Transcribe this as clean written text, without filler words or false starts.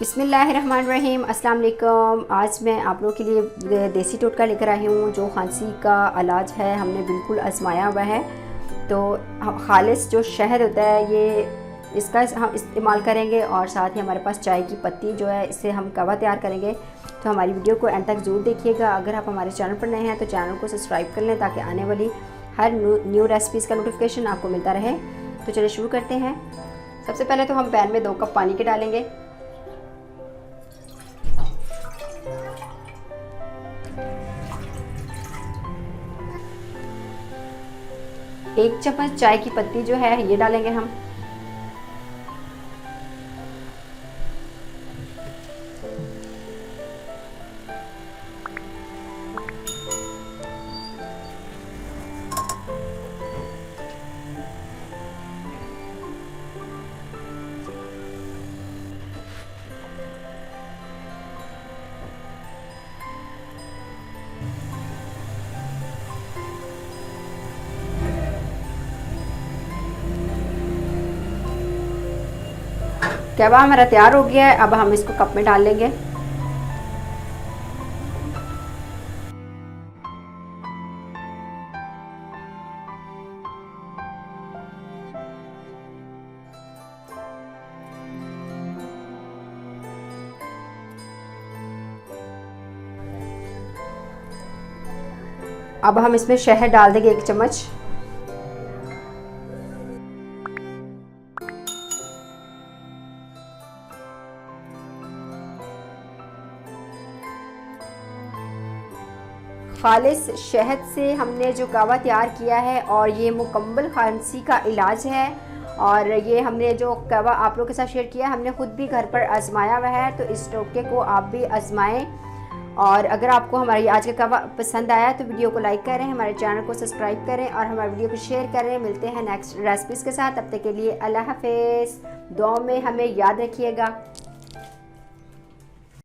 बिस्मिल्लाहिर्रहमानिर्रहीम, अस्सलाम वालेकुम। आज मैं आप लोगों के लिए देसी टोटका लेकर आई हूँ जो खांसी का इलाज है। हमने बिल्कुल आजमाया हुआ है। तो खालिस जो शहद होता है ये इसका हम इस्तेमाल करेंगे और साथ ही हमारे पास चाय की पत्ती जो है इससे हम कहवा तैयार करेंगे। तो हमारी वीडियो को एंड तक ज़रूर देखिएगा। अगर आप हमारे चैनल पर नए हैं तो चैनल को सब्सक्राइब कर लें ताकि आने वाली हर न्यू रेसिपीज़ का नोटिफिकेशन आपको मिलता रहे। तो चलिए शुरू करते हैं। सबसे पहले तो हम पैन में 2 कप पानी के डालेंगे। एक चम्मच चाय की पत्ती जो है ये डालेंगे हम। कहवा हमारा तैयार हो गया है। अब हम इसको कप में डाल लेंगे। अब हम इसमें शहद डाल देंगे 1 चम्मच। खालिस शहद से हमने जो कहवा तैयार किया है और ये मुकम्मल खांसी का इलाज है। और ये हमने जो कहवा आप लोगों के साथ शेयर किया हमने ख़ुद भी घर पर आजमाया हुआ है। तो इस टोटके को आप भी आजमाएं। और अगर आपको हमारी आज का कहवा पसंद आया तो वीडियो को लाइक करें, हमारे चैनल को सब्सक्राइब करें और हमारे वीडियो को शेयर करें। मिलते हैं नेक्स्ट रेसिपीज़ के साथ। तब तक के लिए अल्लाह हाफिज़। दुआ में हमें याद रखिएगा।